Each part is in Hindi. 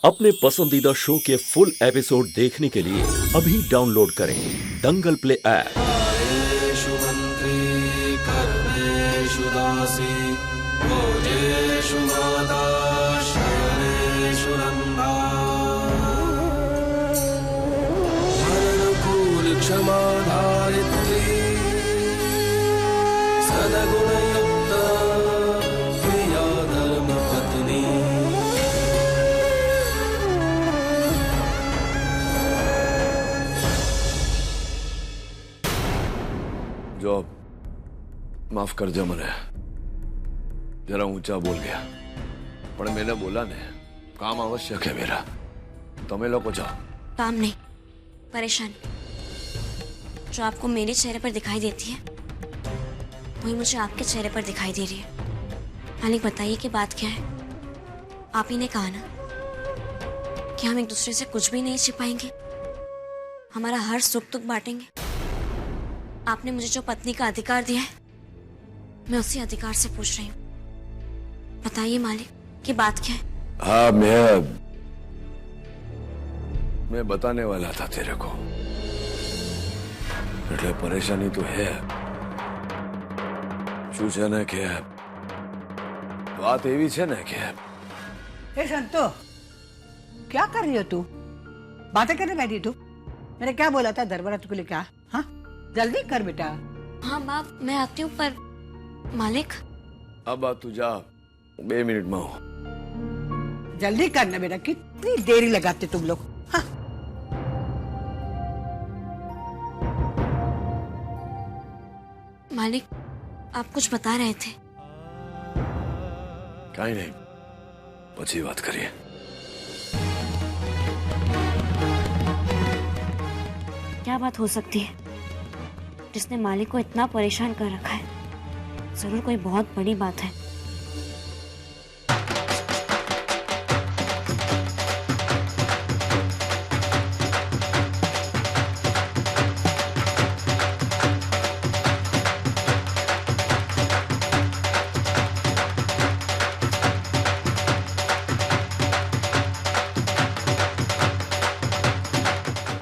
अपने पसंदीदा शो के फुल एपिसोड देखने के लिए अभी डाउनलोड करें दंगल प्ले ऐप। कार्येषु मन्त्री कर्मेषु दासी भोजेषु माता शयनेषु नन्दा अनुकूल क्षमा धारित्री सद्गुणयुक्ता प्रिया धर्मपत्नी। जॉब माफ कर दे, મને जरा ऊंचा बोल गया, पर मैंने बोला ने काम आवश्यक है मेरा। તમે લોકો जाओ। काम नहीं, परेशानी जो आपको मेरे चेहरे पर दिखाई देती है वही मुझे आपके चेहरे पर दिखाई दे रही है। मालिक बताइए कि बात क्या है। आप ही ने कहा ना कि हम एक दूसरे से कुछ भी नहीं छिपाएंगे, हमारा हर सुख दुख बांटेंगे। आपने मुझे जो पत्नी का अधिकार दिया है मैं उसी अधिकार से पूछ रही हूँ। बताइए मालिक कि बात क्या है। हाँ, मैं बताने वाला था तेरे को, એટલે પરેશાની તો है। શું છે ને કે વાત એવી છે ને કે ए संतो, क्या कर रही हो तू? बातें करने बैठी तू? मैंने क्या बोला था दरबारा तुझको लेके आ? हाँ, जल्दी कर बेटा। हाँ बाप, मैं आती हूँ, पर मालिक अब तू जा, 2 मिनट में हूँ। जल्दी करना बेटा, कितनी देरी लगाते तुम लोग। हाँ। मालिक आप कुछ बता रहे थे। कहीं नहीं, પછી વાત કરીએ। क्या बात हो सकती है जिसने मालिक को इतना परेशान कर रखा है? जरूर कोई बहुत बड़ी बात है।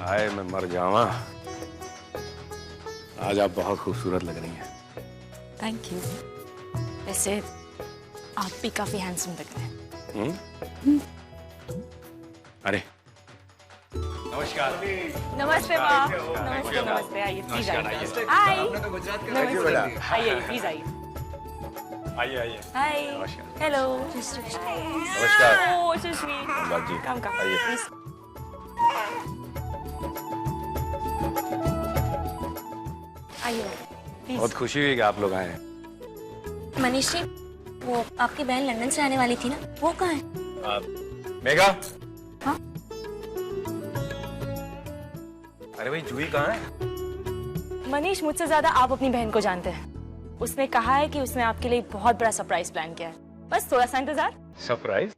हाय, मैं मर जावा। आज आप बहुत खूबसूरत लग रही हैं। Thank you. वैसे आप भी काफी हैंडसम लग रहे हैं। अरे नमस्कार। नमस्ते माँ। नमस्ते नमस्ते, आइए प्लीज आइए। हाय, नमस्ते, आइए प्लीज आइए। आइए आइए। हाय, नमस्कार। हेलो। नमस्कार। ओह सो स्वीट। बात जी, कम कम आइए। प्लीज। आइए प्लीज। बहुत खुशी हुई कि आप लोग आए हैं। मनीष जी, वो आपकी बहन लंदन से आने वाली थी ना, वो कहाँ है? मेघा। हाँ? अरे भाई, जूही कहाँ है? मनीष मुझसे ज्यादा आप अपनी बहन को जानते हैं। उसने कहा है कि उसने आपके लिए बहुत बड़ा सरप्राइज प्लान किया है। बस थोड़ा सा इंतजार। सरप्राइज?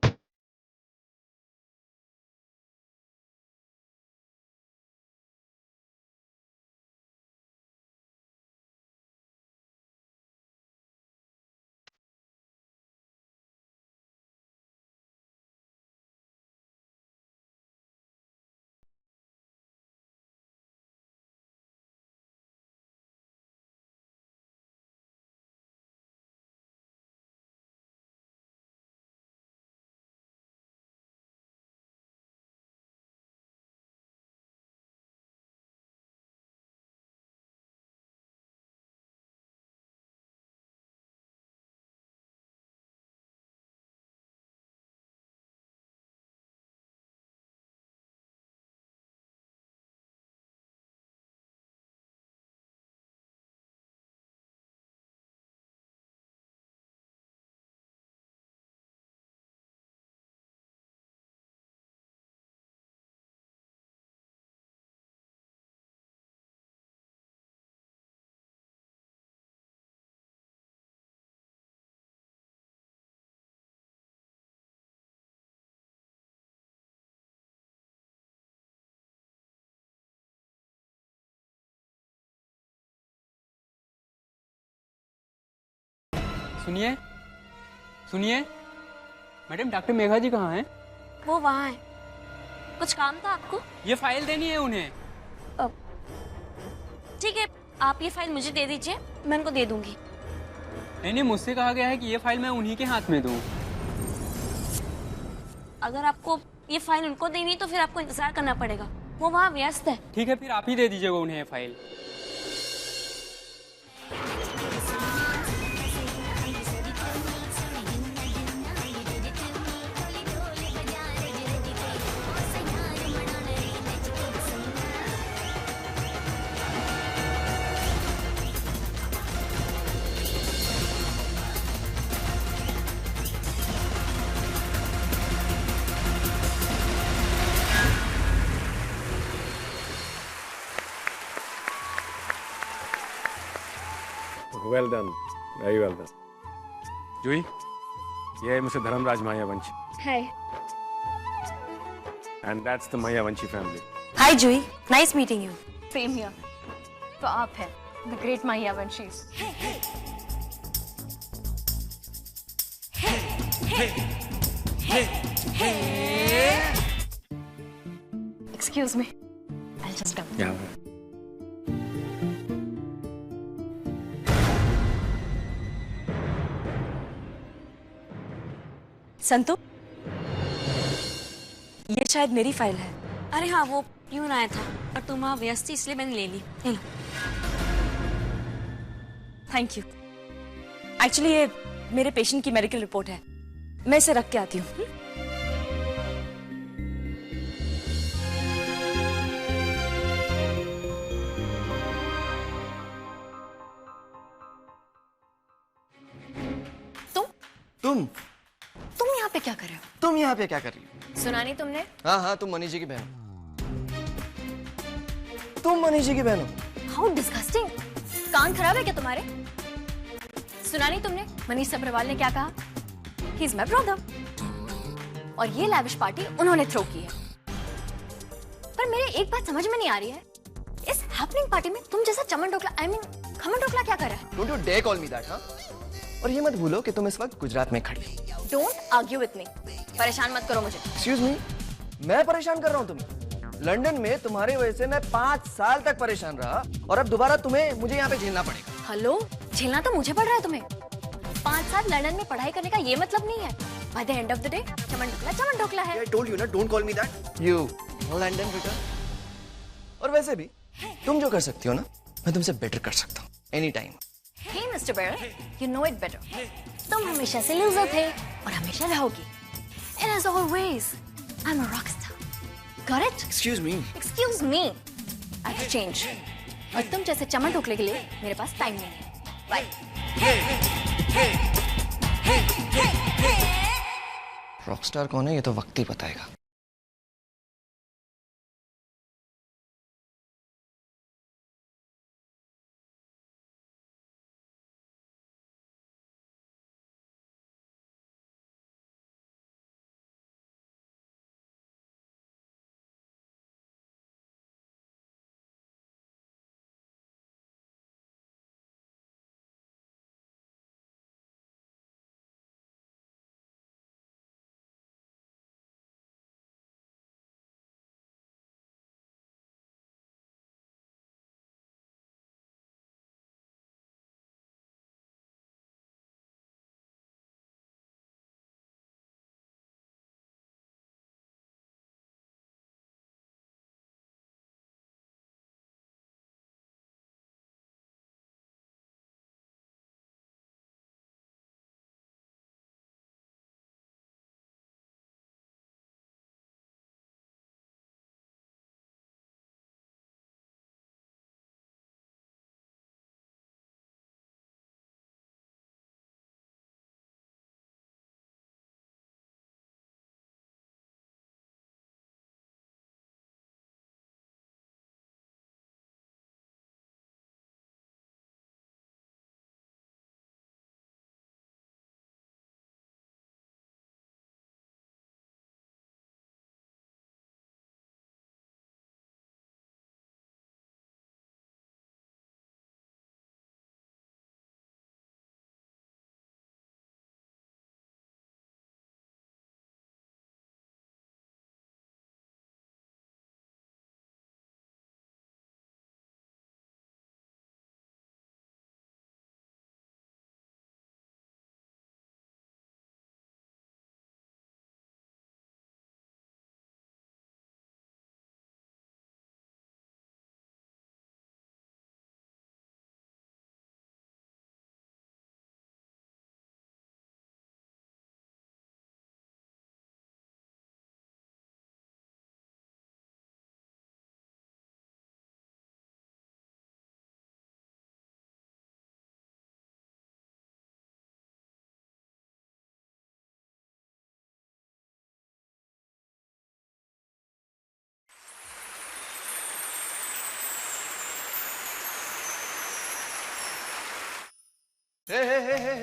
सुनिए सुनिए, मैडम डॉक्टर मेघा जी कहाँ हैं? वो वहाँ है। कुछ काम था आपको? ये फाइल देनी है उन्हें। ठीक है, आप ये फाइल मुझे दे दीजिए, मैं उनको दे दूंगी। नहीं नहीं, मुझसे कहा गया है कि ये फाइल मैं उन्हीं के हाथ में दूं। अगर आपको ये फाइल उनको देनी है तो फिर आपको इंतजार करना पड़ेगा, वो वहाँ व्यस्त है। ठीक है, फिर आप ही दे दीजिएगा उन्हें ये file. Well done, very well done. Juhi, ये है mister Dharmraj Mayavanshi hi. And that's the Mayavanshi family. Hi Juhi, nice meeting you. Same here. तो आप हैं the great Mayavanshi. Excuse me, I just come. या संतु, ये शायद मेरी फाइल है। अरे हाँ, वो प्यून आया था और तुम वहाँ व्यस्त थी इसलिए मैंने ले ली। ये लो। Thank you. एक्चुअली ये मेरे पेशेंट की मेडिकल रिपोर्ट है, मैं इसे रख के आती हूँ। तुम यहाँ पे क्या कर रहे हो? तुम यहाँ पे क्या कर रही हो? सुना नहीं तुमने? हाँ हाँ, तुम मनीष जी की बहन हो। तुम मनीष जी की बहन हो। How disgusting. कान खराब है क्या तुम्हारे? सुना नहीं तुमने मनीष सब्रवाल ने क्या कहा? He is my brother. और ये लैविश पार्टी उन्होंने थ्रो की है। पर मेरे एक बात समझ में नहीं आ रही है, इस हैपनिंग पार्टी में तुम जैसा चमन डोकला, आई मीन खमन डोकला क्या कर रहा है? Don't you dare call me that, हाँ? और ये मत भूलो कि तुम इस वक्त गुजरात में खड़ी। Don't argue with me. परेशान मत करो मुझे। एक्सक्यूज मी, मैं परेशान कर रहा हूँ तुम्हें? लंदन में तुम्हारी वजह से मैं 5 साल तक परेशान रहा और अब दोबारा मुझे यहाँ पे झेलना पड़ेगा। हेलो, झेलना तो मुझे पड़ रहा है तुम्हें। 5 साल लंदन में पढ़ाई करने का ये मतलब नहीं है। By the end of the day चमन डोकला है। I told you ना, don't call me that. You London बेटा। और वैसे भी तुम जो कर सकती हो ना, मैं तुमसे बेटर कर सकता हूँ any time. Hey Mr. Bear, you know it better. तुम हमेशा से लूजर थे और हमेशा रहोगी। And as always, I'm a rockstar. Got it? Excuse me. Excuse me. I have to change. और तुम जैसे चमन ढोकले के लिए मेरे पास टाइम नहीं है। Bye. रॉकस्टार कौन है ये तो वक्त ही बताएगा।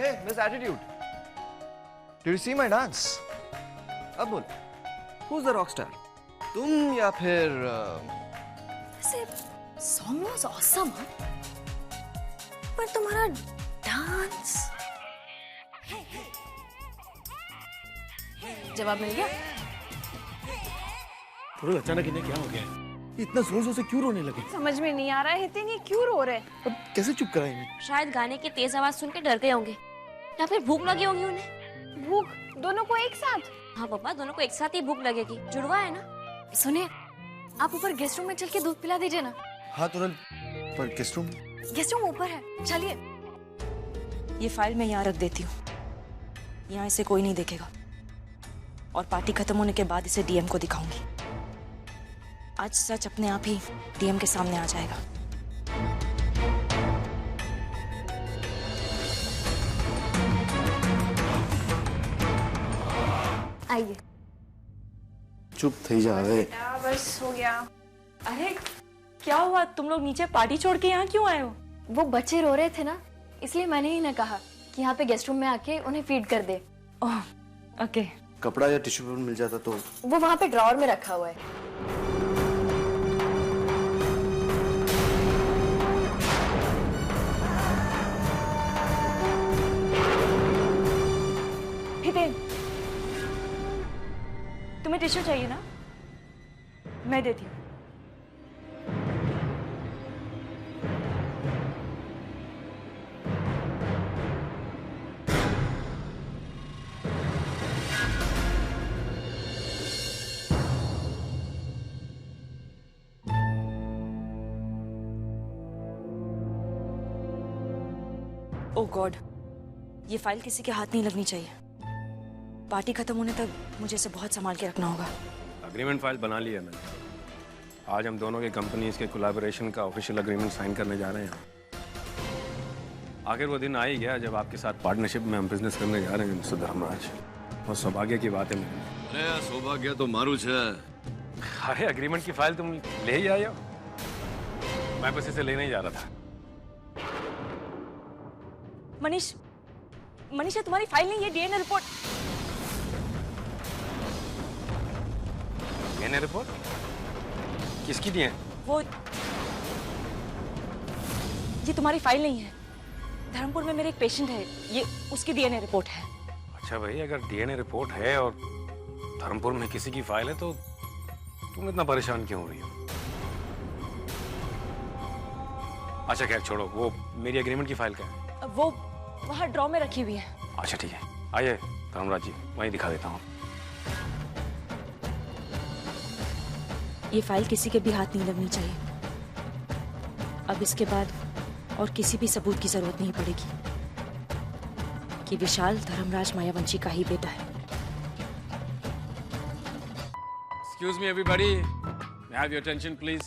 hey, Miss Attitude. Did you see my dance? अब बोल, who's the rock star? तुम या फिर वैसे song was awesome, पर तुम्हारा डांस जवाब मिल गया। थोड़ा अचानक इन्हें क्या हो गया? इतना जोर जोर से क्यों रोने लगे? समझ में नहीं आ रहा है हितिन, ये क्यों रो रहे? अब कैसे चुप कराएंगे? शायद गाने की तेज आवाज सुन के डर गए होंगे या फिर भूख लगी होगी उन्हें। भूख दोनों को एक साथ? हाँ पापा, दोनों को एक साथ ही भूख लगेगी, जुड़वा है ना। सुनिए, आप ऊपर गेस्ट रूम में चल के दूध पिला दीजिए ना। हाँ तुरंत। पर गेस्ट रूम? गेस्ट रूम ऊपर है, चलिए। ये फाइल मैं यहाँ रख देती हूँ, यहाँ इसे कोई नहीं देखेगा, और पार्टी खत्म होने के बाद इसे डीएम को दिखाऊंगी। आज सच अपने आप ही डीएम के सामने आ जाएगा। आइए। चुप थी जावे। बस हो गया। अरे क्या हुआ, तुम लोग नीचे पार्टी छोड़ के यहाँ क्यों आए हो? वो बच्चे रो रहे थे ना, इसलिए मैंने ही ना कहा कि यहाँ पे गेस्ट रूम में आके उन्हें फीड कर दे। Oh okay. कपड़ा या टिश्यू पेपर मिल जाता तो? वो वहाँ पे ड्रॉअर में रखा हुआ है। हितेन, तुम्हें टिश्यू चाहिए ना? मैं देती हूँ। ओह गॉड, ये फाइल किसी के हाथ नहीं लगनी चाहिए। पार्टी खत्म होने तक मुझे इसे बहुत संभाल के रखना होगा। अग्रीमेंट फाइल बना ली है मैंने। आज हम दोनों की कंपनीज के कोलैबोरेशन का ऑफिशियल अग्रीमेंट साइन करने जा रहे हैं। आखिर वो दिन आ ही गया जब आपके साथ पार्टनरशिप में हम बिजनेस करने जा रहे हैं मिस्टर धर्मराज। और सौभाग्य की बात है मेरे। अरे सौभाग्य तो मारू छे। अरे एग्रीमेंट की फाइल तुम ले ही आए हो? मैं बस इसे लेने ही जा रहा था। मनीष, मनीष ये तुम्हारी फाइल नहीं है, डीएनए रिपोर्ट। DNA report? किसकी दी है? वो ये तुम्हारी फाइल नहीं है। धर्मपुर में मेरे एक पेशेंट है, ये उसकी डीएनए रिपोर्ट है। अच्छा भाई, अगर डीएनए रिपोर्ट है और धर्मपुर में किसी की फाइल है तो तुम इतना परेशान क्यों हो रही हो? अच्छा खैर छोड़ो, वो मेरी एग्रीमेंट की फाइल क्या है? वो वहाँ ड्रॉ में रखी हुई है। अच्छा ठीक है, आइए धर्मराज जी, वहीं दिखा देता हूँ। ये फाइल किसी के भी हाथ नहीं लगनी चाहिए। अब इसके बाद और किसी भी सबूत की जरूरत नहीं पड़ेगी कि विशाल धर्मराज मायावंशी का ही बेटा है। Excuse me everybody, may I have your attention please?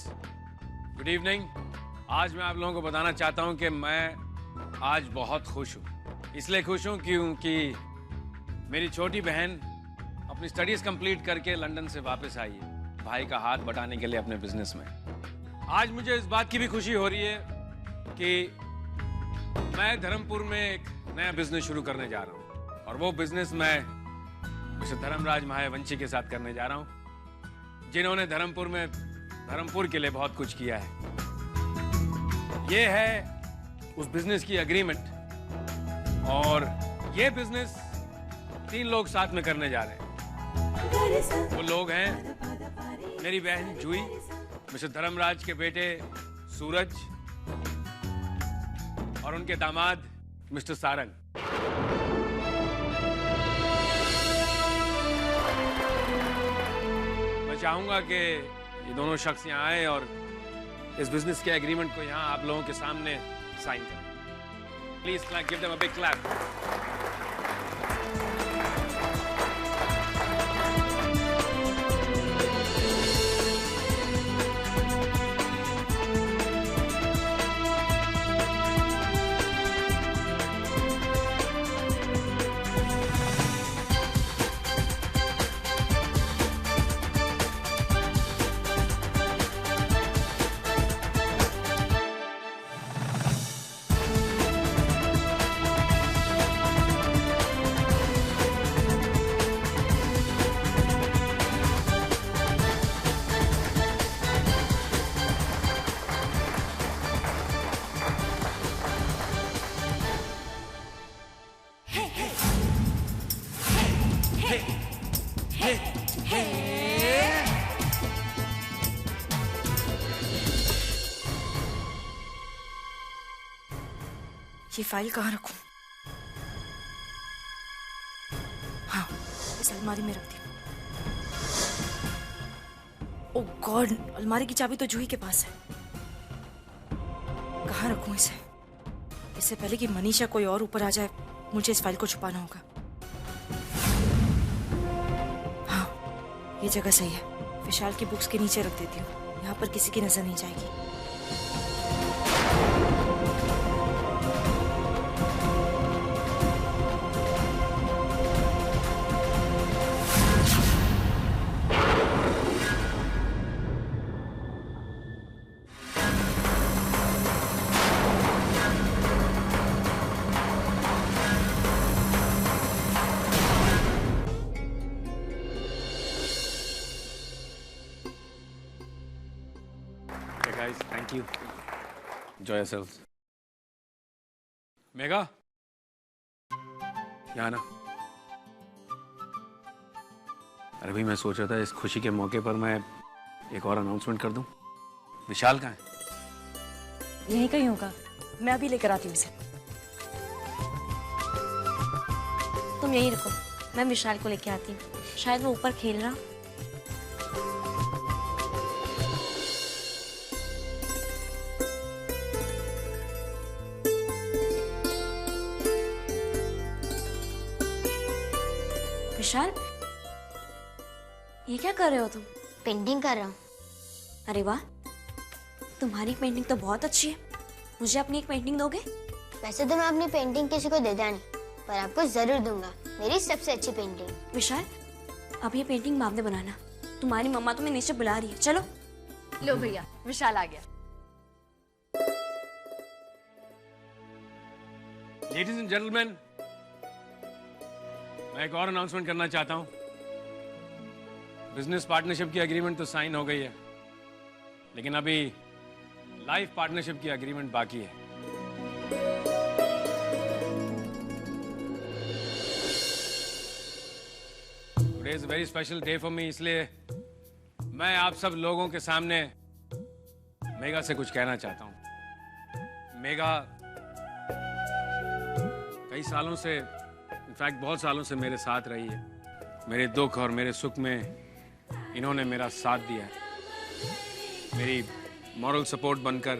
Good evening. आज मैं आप लोगों को बताना चाहता हूँ कि मैं आज बहुत खुश हूँ। इसलिए खुश हूँ क्योंकि मेरी छोटी बहन अपनी स्टडीज कंप्लीट करके लंदन से वापस आई है, भाई का हाथ बटाने के लिए अपने बिजनेस में। आज मुझे इस बात की भी खुशी हो रही है कि मैं धर्मपुर में एक नया बिजनेस शुरू करने जा रहा हूँ, और वो बिजनेस मैं मिस्टर धर्मराज मायावंशी के साथ करने जा रहा हूँ, जिन्होंने धर्मपुर के लिए बहुत कुछ किया है। ये है उस बिजनेस की एग्रीमेंट, और ये बिजनेस 3 लोग साथ में करने जा रहे हैं। वो लोग हैं मेरी बहन जूही, मिस्टर धर्मराज के बेटे सूरज, और उनके दामाद मिस्टर सारंग। मैं चाहूंगा कि ये दोनों शख्स यहाँ आए और इस बिजनेस के एग्रीमेंट को यहाँ आप लोगों के सामने साइन करें। Please give them a big clap. ये फाइल कहाँ रखूं? हाँ, इस अलमारी में रख दी। ओह गॉड, अलमारी की चाबी तो जूही के पास है। कहाँ रखूं इसे? इससे पहले कि मनीषा कोई और ऊपर आ जाए, मुझे इस फाइल को छुपाना होगा। हाँ, ये जगह सही है। विशाल की बुक्स के नीचे रख देती हूँ, यहाँ पर किसी की नजर नहीं जाएगी। Guys, thank you. Enjoy yourselves. Mega, यहाँ ना। अरे भाई, मैं सोच रहा था इस खुशी के मौके पर मैं एक और अनाउंसमेंट कर दूं। विशाल कहाँ है? यहीं कहीं होगा, मैं अभी लेकर आती हूँ इसे। तुम यहीं रुको, मैं विशाल को लेके आती हूँ। शायद वो ऊपर खेल रहा। विशाल, ये क्या कर रहे हो तुम? पेंटिंग कर रहा हूँ। अरे वाह, तुम्हारी पेंटिंग तो बहुत अच्छी है। मुझे अपनी एक पेंटिंग दोगे? वैसे तो मैं अपनी पेंटिंग किसी को देता नहीं, पर आपको जरूर दूंगा। मेरी सबसे अच्छी पेंटिंग। विशाल, अब ये पेंटिंग बाद में बनाना। तुम्हारी मम्मा तुम्हें नीचे बुला रही है, चलो। लो भैया, विशाल आ गया। Ladies and gentlemen, मैं एक और अनाउंसमेंट करना चाहता हूं। बिजनेस पार्टनरशिप की एग्रीमेंट तो साइन हो गई है, लेकिन अभी लाइफ पार्टनरशिप की एग्रीमेंट बाकी है। Today is a very special day for me, इसलिए मैं आप सब लोगों के सामने मेगा से कुछ कहना चाहता हूं। मेगा कई सालों से, इनफैक्ट बहुत सालों से मेरे साथ रही है। मेरे दुख और मेरे सुख में इन्होंने मेरा साथ दिया है, मेरी मॉरल सपोर्ट बनकर,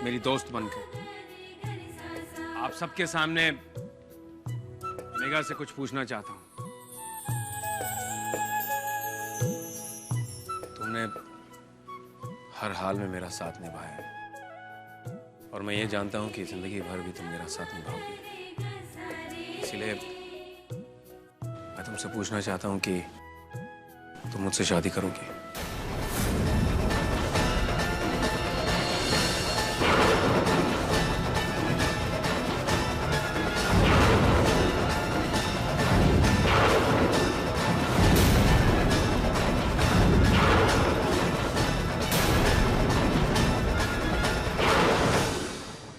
मेरी दोस्त बनकर। आप सबके सामने मेगा से कुछ पूछना चाहता हूं। तुमने हर हाल में मेरा साथ निभाया है, और मैं ये जानता हूं कि जिंदगी भर भी तुम मेरा साथ निभाओगी। इसलिए मैं तुमसे पूछना चाहता हूं कि तुम मुझसे शादी करोगी?